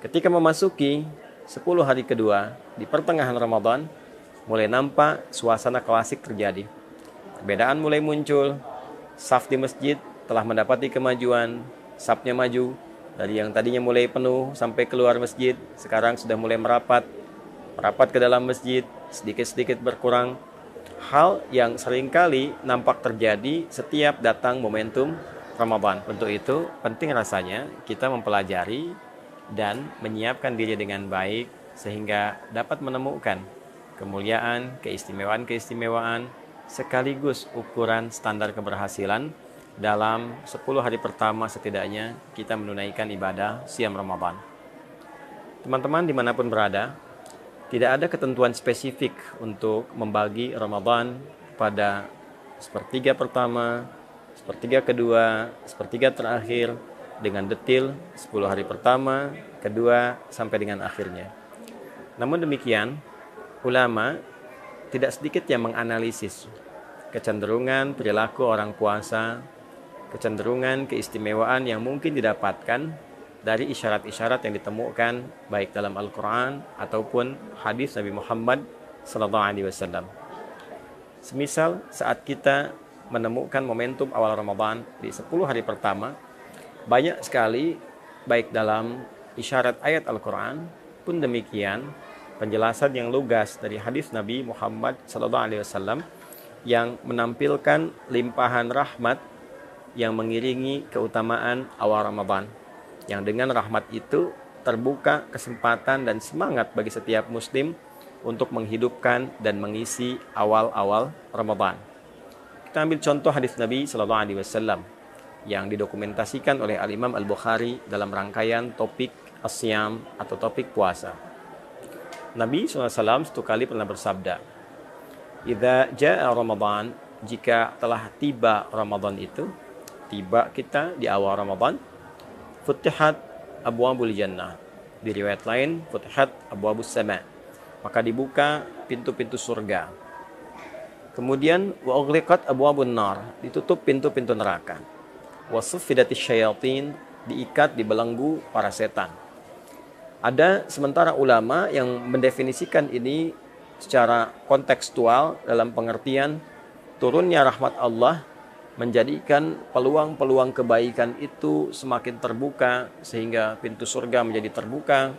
Ketika memasuki 10 hari kedua di pertengahan Ramadan, mulai nampak suasana klasik terjadi. Perbedaan mulai muncul, saf di masjid telah mendapati kemajuan, safnya maju, dari yang tadinya mulai penuh sampai keluar masjid, sekarang sudah mulai merapat ke dalam masjid, sedikit-sedikit berkurang. Hal yang seringkali nampak terjadi setiap datang momentum Ramadan. Untuk itu, penting rasanya kita mempelajari dan menyiapkan diri dengan baik sehingga dapat menemukan kemuliaan, keistimewaan sekaligus ukuran standar keberhasilan dalam 10 hari pertama setidaknya kita menunaikan ibadah siam Ramadan. Teman-teman dimanapun berada, tidak ada ketentuan spesifik untuk membagi Ramadan pada sepertiga pertama, sepertiga kedua, sepertiga terakhir dengan detail 10 hari pertama, kedua, sampai dengan akhirnya. Namun demikian, ulama tidak sedikit yang menganalisis kecenderungan perilaku orang puasa, kecenderungan keistimewaan yang mungkin didapatkan dari isyarat-isyarat yang ditemukan baik dalam Al-Quran ataupun hadis Nabi Muhammad SAW. Semisal saat kita menemukan momentum awal Ramadan di 10 hari pertama, banyak sekali baik dalam isyarat ayat Al-Quran pun demikian penjelasan yang lugas dari hadis Nabi Muhammad SAW yang menampilkan limpahan rahmat yang mengiringi keutamaan awal Ramadan, yang dengan rahmat itu terbuka kesempatan dan semangat bagi setiap muslim untuk menghidupkan dan mengisi awal-awal Ramadan. Kita ambil contoh hadis Nabi SAW yang didokumentasikan oleh Al-Imam Al-Bukhari dalam rangkaian topik As-Siyam atau topik puasa. Nabi SAW satu kali pernah bersabda, "Idza jaa Ramadan," jika telah tiba Ramadan itu, tiba kita di awal Ramadan, "Futihat abwabul jannah." Di riwayat lain, "Futihat abwabus sama." Maka dibuka pintu-pintu surga. Kemudian, "Wa ughliqat abwabun nar." Ditutup pintu-pintu neraka. "Wasuffidatis syayatin." Diikat, dibelenggu para setan. Ada sementara ulama yang mendefinisikan ini secara kontekstual dalam pengertian turunnya rahmat Allah menjadikan peluang-peluang kebaikan itu semakin terbuka sehingga pintu surga menjadi terbuka,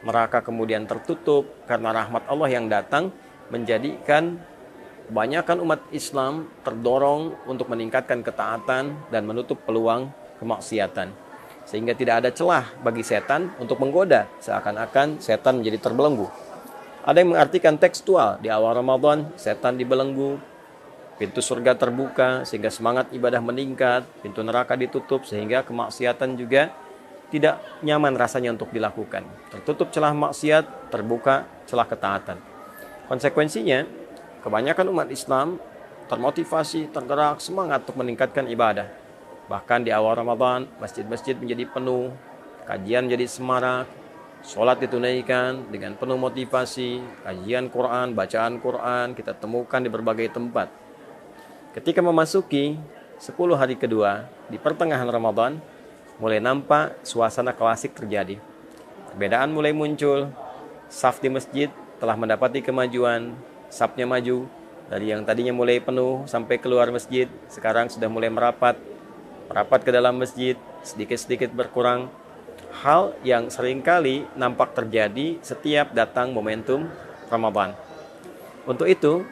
neraka kemudian tertutup karena rahmat Allah yang datang menjadikan kebanyakan umat Islam terdorong untuk meningkatkan ketaatan dan menutup peluang kemaksiatan. Sehingga tidak ada celah bagi setan untuk menggoda, seakan-akan setan menjadi terbelenggu. Ada yang mengartikan tekstual, di awal Ramadan setan dibelenggu, pintu surga terbuka sehingga semangat ibadah meningkat, pintu neraka ditutup sehingga kemaksiatan juga tidak nyaman rasanya untuk dilakukan. Tertutup celah maksiat, terbuka celah ketaatan. Konsekuensinya, kebanyakan umat Islam termotivasi, tergerak, semangat untuk meningkatkan ibadah. Bahkan di awal Ramadan, masjid-masjid menjadi penuh, kajian menjadi semarak, sholat ditunaikan dengan penuh motivasi, kajian Quran, bacaan Quran, kita temukan di berbagai tempat. Ketika memasuki 10 hari kedua di pertengahan Ramadan, mulai nampak suasana klasik terjadi. Perbedaan mulai muncul, saf di masjid telah mendapati kemajuan, safnya maju, dari yang tadinya mulai penuh sampai keluar masjid, sekarang sudah mulai merapat ke dalam masjid, sedikit-sedikit berkurang. Hal yang seringkali nampak terjadi setiap datang momentum Ramadan. Untuk itu,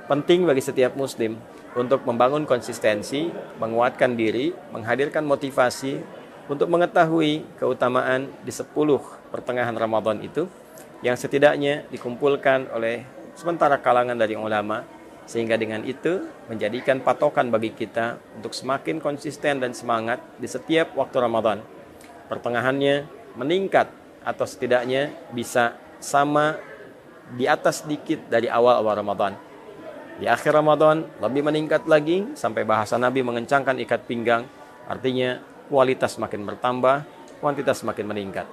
penting bagi setiap muslim untuk membangun konsistensi, menguatkan diri, menghadirkan motivasi untuk mengetahui keutamaan di 10 pertengahan Ramadan itu yang setidaknya dikumpulkan oleh sementara kalangan dari ulama, sehingga dengan itu menjadikan patokan bagi kita untuk semakin konsisten dan semangat di setiap waktu Ramadan. Pertengahannya meningkat atau setidaknya bisa sama di atas sedikit dari awal-awal Ramadan. Di akhir Ramadan lebih meningkat lagi sampai bahasa Nabi mengencangkan ikat pinggang, artinya kualitas makin bertambah, kuantitas makin meningkat.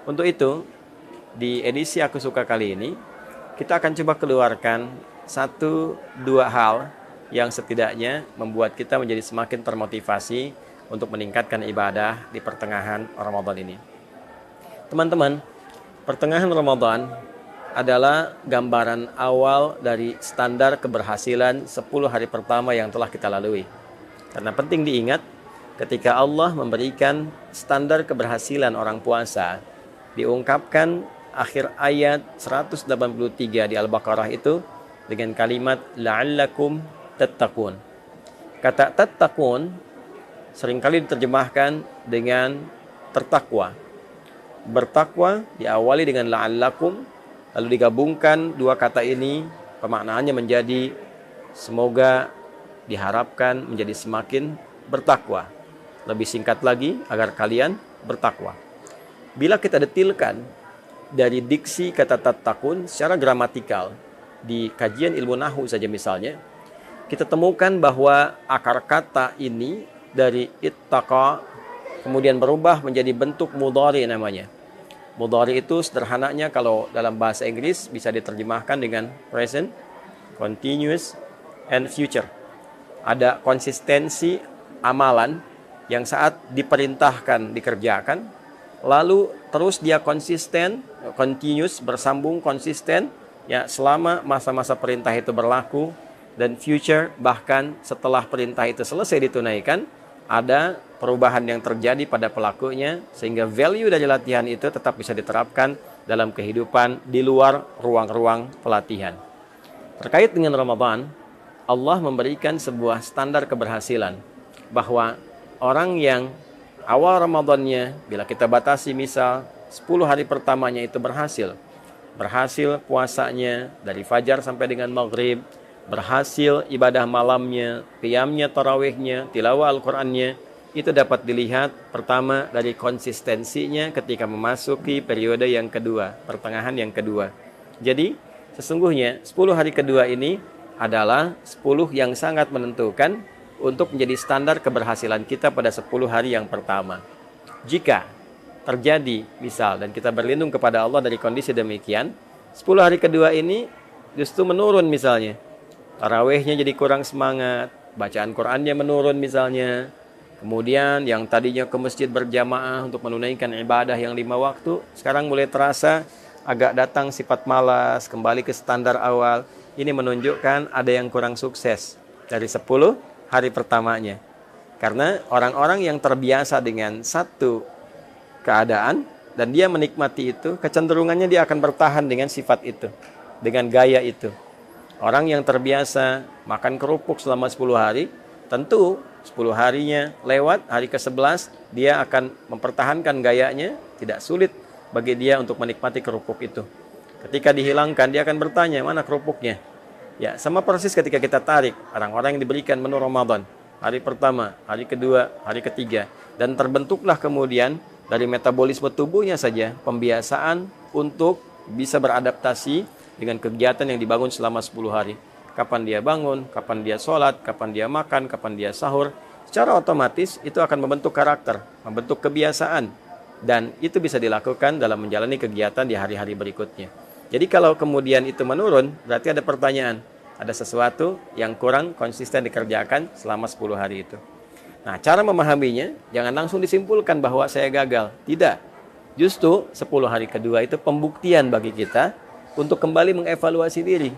Untuk itu, di edisi Aku Suka kali ini, kita akan coba keluarkan 1-2 hal yang setidaknya membuat kita menjadi semakin termotivasi untuk meningkatkan ibadah di pertengahan Ramadan ini. Teman-teman, pertengahan Ramadan adalah gambaran awal dari standar keberhasilan 10 hari pertama yang telah kita lalui. Karena penting diingat, ketika Allah memberikan standar keberhasilan orang puasa, diungkapkan akhir ayat 183 di Al-Baqarah itu dengan kalimat la'allakum tattaqun. Kata tattaqun seringkali diterjemahkan dengan tertakwa. Bertakwa diawali dengan la'allakum, lalu digabungkan dua kata ini, pemaknaannya menjadi semoga, diharapkan menjadi semakin bertakwa. Lebih singkat lagi, agar kalian bertakwa. Bila kita detilkan dari diksi kata tattaqun secara gramatikal di kajian ilmu nahwu saja misalnya, kita temukan bahwa akar kata ini dari ittaqa kemudian berubah menjadi bentuk mudhari namanya. Mudhari itu sederhananya kalau dalam bahasa Inggris bisa diterjemahkan dengan present, continuous, and future. Ada konsistensi amalan yang saat diperintahkan dikerjakan, lalu terus dia konsisten, continuous, bersambung, konsisten, ya selama masa-masa perintah itu berlaku, dan future bahkan setelah perintah itu selesai ditunaikan, ada perubahan yang terjadi pada pelakunya sehingga value dari latihan itu tetap bisa diterapkan dalam kehidupan di luar ruang-ruang pelatihan. Terkait dengan Ramadan, Allah memberikan sebuah standar keberhasilan bahwa orang yang awal Ramadannya, bila kita batasi misal 10 hari pertamanya itu berhasil puasanya dari fajar sampai dengan maghrib, berhasil ibadah malamnya, qiyamnya, tarawihnya, tilawah Al-Qur'annya, itu dapat dilihat pertama dari konsistensinya ketika memasuki periode yang kedua, pertengahan yang kedua. Jadi sesungguhnya 10 hari kedua ini adalah 10 yang sangat menentukan untuk menjadi standar keberhasilan kita pada 10 hari yang pertama. Jika terjadi misal dan kita berlindung kepada Allah dari kondisi demikian, 10 hari kedua ini justru menurun misalnya, tarawihnya jadi kurang semangat, bacaan Qur'annya menurun misalnya, kemudian yang tadinya ke masjid berjamaah untuk menunaikan ibadah yang 5 waktu, sekarang mulai terasa agak datang sifat malas, kembali ke standar awal. Ini menunjukkan ada yang kurang sukses dari 10 hari pertamanya. Karena orang-orang yang terbiasa dengan satu keadaan dan dia menikmati itu, kecenderungannya dia akan bertahan dengan sifat itu, dengan gaya itu. Orang yang terbiasa makan kerupuk selama 10 hari, tentu 10 harinya lewat, hari ke-11 dia akan mempertahankan gayanya, tidak sulit bagi dia untuk menikmati kerupuk itu. Ketika dihilangkan, dia akan bertanya, mana kerupuknya? Ya, sama persis ketika kita tarik orang-orang yang diberikan menu Ramadan, hari pertama, hari kedua, hari ketiga, dan terbentuklah kemudian dari metabolisme tubuhnya saja pembiasaan untuk bisa beradaptasi dengan kegiatan yang dibangun selama 10 hari. Kapan dia bangun, kapan dia sholat, kapan dia makan, kapan dia sahur. Secara otomatis itu akan membentuk karakter, membentuk kebiasaan. Dan itu bisa dilakukan dalam menjalani kegiatan di hari-hari berikutnya. Jadi kalau kemudian itu menurun, berarti ada pertanyaan. Ada sesuatu yang kurang konsisten dikerjakan selama 10 hari itu. Nah, cara memahaminya, jangan langsung disimpulkan bahwa saya gagal. Tidak. Justru 10 hari kedua itu pembuktian bagi kita untuk kembali mengevaluasi diri.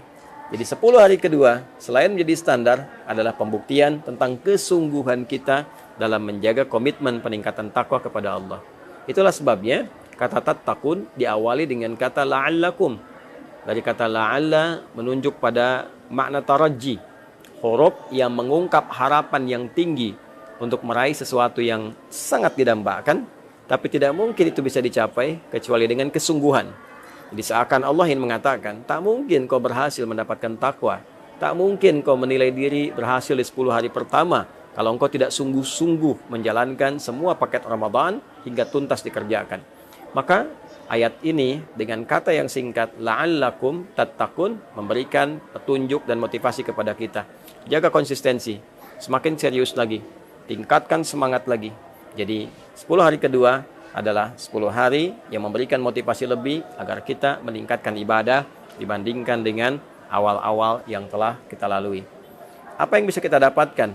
Jadi 10 hari kedua, selain menjadi standar, adalah pembuktian tentang kesungguhan kita dalam menjaga komitmen peningkatan takwa kepada Allah. Itulah sebabnya kata tattaqun diawali dengan kata la'allakum. Dari kata la'alla menunjuk pada makna taraji, huruf yang mengungkap harapan yang tinggi untuk meraih sesuatu yang sangat didambakan, tapi tidak mungkin itu bisa dicapai kecuali dengan kesungguhan. Jadi seakan Allah ingin mengatakan, tak mungkin kau berhasil mendapatkan takwa, tak mungkin kau menilai diri berhasil di 10 hari pertama kalau engkau tidak sungguh-sungguh menjalankan semua paket Ramadan hingga tuntas dikerjakan. Maka ayat ini dengan kata yang singkat la'allakum tattaqun memberikan petunjuk dan motivasi kepada kita. Jaga konsistensi, semakin serius lagi, tingkatkan semangat lagi. Jadi 10 hari kedua adalah 10 hari yang memberikan motivasi lebih agar kita meningkatkan ibadah dibandingkan dengan awal-awal yang telah kita lalui. Apa yang bisa kita dapatkan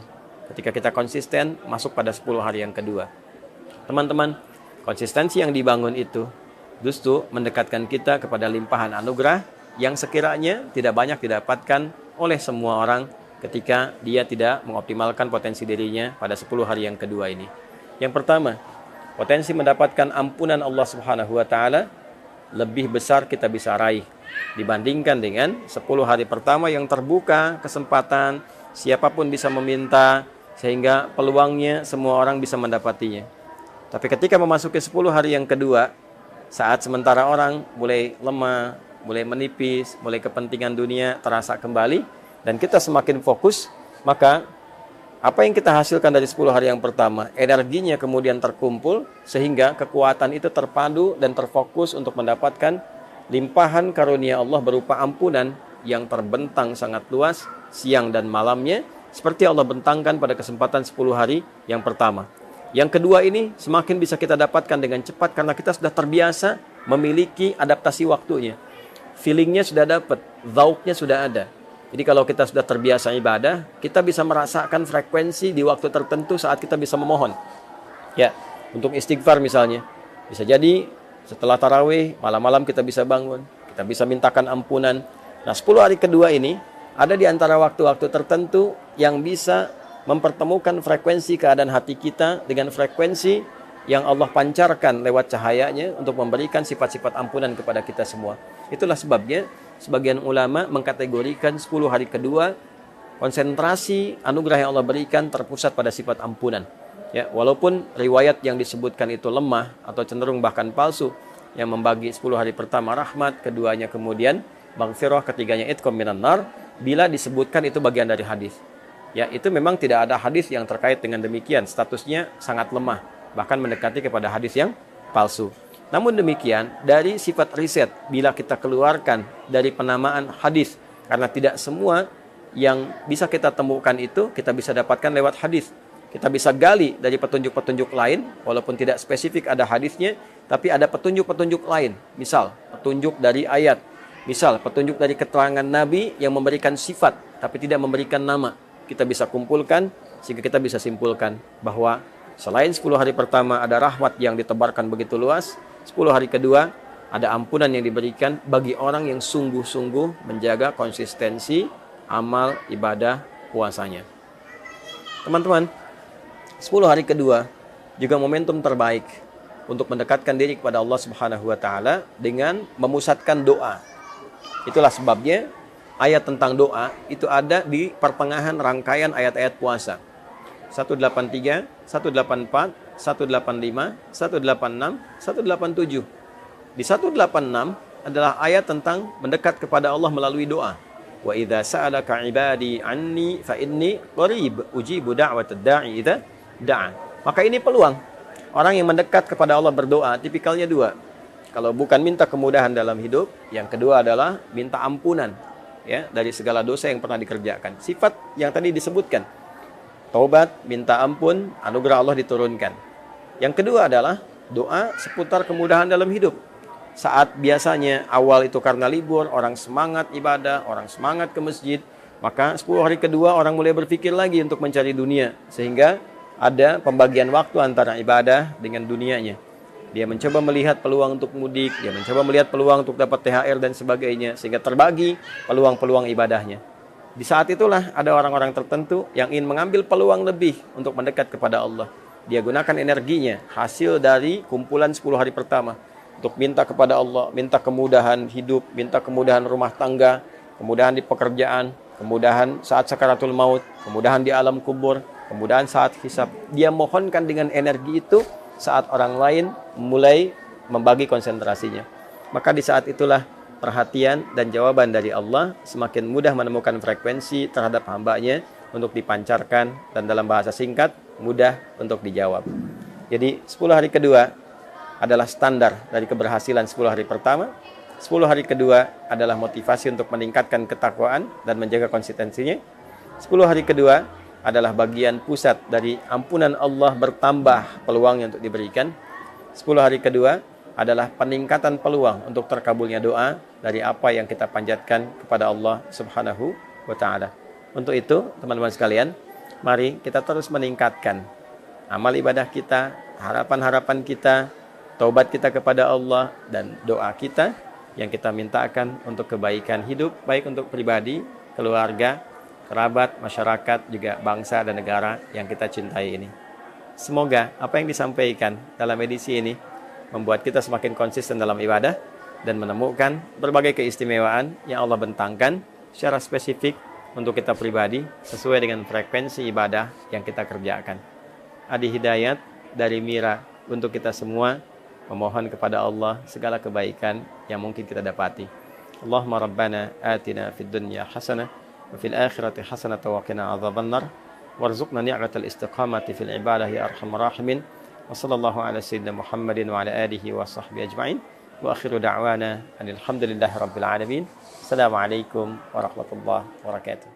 ketika kita konsisten masuk pada 10 hari yang kedua? Teman-teman, konsistensi yang dibangun itu justru mendekatkan kita kepada limpahan anugerah yang sekiranya tidak banyak didapatkan oleh semua orang ketika dia tidak mengoptimalkan potensi dirinya pada 10 hari yang kedua ini. Yang pertama, potensi mendapatkan ampunan Allah Subhanahu wa taala lebih besar kita bisa raih dibandingkan dengan 10 hari pertama yang terbuka kesempatan, siapapun bisa meminta sehingga peluangnya semua orang bisa mendapatinya. Tapi ketika memasuki 10 hari yang kedua, saat sementara orang mulai lemah, mulai menipis, mulai kepentingan dunia terasa kembali dan kita semakin fokus, maka apa yang kita hasilkan dari 10 hari yang pertama, energinya kemudian terkumpul sehingga kekuatan itu terpadu dan terfokus untuk mendapatkan limpahan karunia Allah berupa ampunan yang terbentang sangat luas siang dan malamnya seperti Allah bentangkan pada kesempatan 10 hari yang pertama. Yang kedua ini semakin bisa kita dapatkan dengan cepat karena kita sudah terbiasa memiliki adaptasi waktunya. Feelingnya sudah dapat, zauknya sudah ada. Jadi kalau kita sudah terbiasa ibadah, kita bisa merasakan frekuensi di waktu tertentu saat kita bisa memohon. Ya, untuk istighfar misalnya. Bisa jadi setelah tarawih, malam-malam kita bisa bangun, kita bisa mintakan ampunan. Nah, 10 hari kedua ini ada di antara waktu-waktu tertentu yang bisa mempertemukan frekuensi keadaan hati kita dengan frekuensi yang Allah pancarkan lewat cahayanya untuk memberikan sifat-sifat ampunan kepada kita semua. Itulah sebabnya sebagian ulama mengkategorikan 10 hari kedua konsentrasi anugerah yang Allah berikan terpusat pada sifat ampunan. Ya, walaupun riwayat yang disebutkan itu lemah atau cenderung bahkan palsu, yang membagi 10 hari pertama rahmat, keduanya kemudian maghfirah, ketiganya itqam minan nar, bila disebutkan itu bagian dari hadis. Ya, itu memang tidak ada hadis yang terkait dengan demikian, statusnya sangat lemah, bahkan mendekati kepada hadis yang palsu. Namun demikian, dari sifat riset, bila kita keluarkan dari penamaan hadis, karena tidak semua yang bisa kita temukan itu, kita bisa dapatkan lewat hadis. Kita bisa gali dari petunjuk-petunjuk lain, walaupun tidak spesifik ada hadisnya, tapi ada petunjuk-petunjuk lain. Misal, petunjuk dari ayat. Misal, petunjuk dari keterangan Nabi yang memberikan sifat, tapi tidak memberikan nama. Kita bisa kumpulkan, sehingga kita bisa simpulkan bahwa selain 10 hari pertama ada rahmat yang ditebarkan begitu luas, 10 hari kedua ada ampunan yang diberikan bagi orang yang sungguh-sungguh menjaga konsistensi amal ibadah puasanya. Teman-teman, 10 hari kedua juga momentum terbaik untuk mendekatkan diri kepada Allah Subhanahu wa taala dengan memusatkan doa. Itulah sebabnya ayat tentang doa itu ada di pertengahan rangkaian ayat-ayat puasa. 183, 184, 185, 186, 187. Di 186 adalah ayat tentang mendekat kepada Allah melalui doa. Wa idza sa'alaka 'ibadi 'anni fa inni qarib ujibu da'watad da'i idza da'a. Maka ini peluang. Orang yang mendekat kepada Allah berdoa tipikalnya dua. Kalau bukan minta kemudahan dalam hidup, yang kedua adalah minta ampunan ya dari segala dosa yang pernah dikerjakan. Sifat yang tadi disebutkan. Taubat, minta ampun, anugerah Allah diturunkan. Yang kedua adalah doa seputar kemudahan dalam hidup. Saat biasanya awal itu karena libur, orang semangat ibadah, orang semangat ke masjid, maka 10 hari kedua orang mulai berpikir lagi untuk mencari dunia. Sehingga ada pembagian waktu antara ibadah dengan dunianya. Dia mencoba melihat peluang untuk mudik, dia mencoba melihat peluang untuk dapat THR dan sebagainya. Sehingga terbagi peluang-peluang ibadahnya. Di saat itulah ada orang-orang tertentu yang ingin mengambil peluang lebih untuk mendekat kepada Allah. Dia gunakan energinya, hasil dari kumpulan 10 hari pertama. Untuk minta kepada Allah, minta kemudahan hidup, minta kemudahan rumah tangga, kemudahan di pekerjaan, kemudahan saat sakaratul maut, kemudahan di alam kubur, kemudahan saat hisab. Dia mohonkan dengan energi itu saat orang lain mulai membagi konsentrasinya. Maka di saat itulah perhatian dan jawaban dari Allah semakin mudah menemukan frekuensi terhadap hambanya untuk dipancarkan dan dalam bahasa singkat mudah untuk dijawab. Jadi 10 hari kedua adalah standar dari keberhasilan 10 hari pertama. 10 hari kedua adalah motivasi untuk meningkatkan ketakwaan dan menjaga konsistensinya. 10 hari kedua adalah bagian pusat dari ampunan Allah bertambah peluangnya untuk diberikan. 10 hari kedua adalah peningkatan peluang untuk terkabulnya doa dari apa yang kita panjatkan kepada Allah Subhanahu wa taala. Untuk itu, teman-teman sekalian, mari kita terus meningkatkan amal ibadah kita, harapan-harapan kita taubat kita kepada Allah, dan doa kita yang kita mintakan untuk kebaikan hidup, baik untuk pribadi, keluarga, kerabat, masyarakat, juga bangsa dan negara yang kita cintai ini. Semoga apa yang disampaikan dalam edisi ini membuat kita semakin konsisten dalam ibadah dan menemukan berbagai keistimewaan yang Allah bentangkan secara spesifik untuk kita pribadi sesuai dengan frekuensi ibadah yang kita kerjakan. Adi Hidayat dari Mira untuk kita semua memohon kepada Allah segala kebaikan yang mungkin kita dapati. Allahumma rabbana atina fid dunya hasanah wa fil akhirati hasanah wa qina adzabannar warzuqna ni'matal istiqamati fil ibadah ya arhamar rahimin. Wa sallallahu ala sayyidina Muhammadin wa ala alihi wa sahbihi ajma'in. Wa akhiru da'wana alhamdulillahi rabbil alamin. Assalamualaikum warahmatullahi wabarakatuh.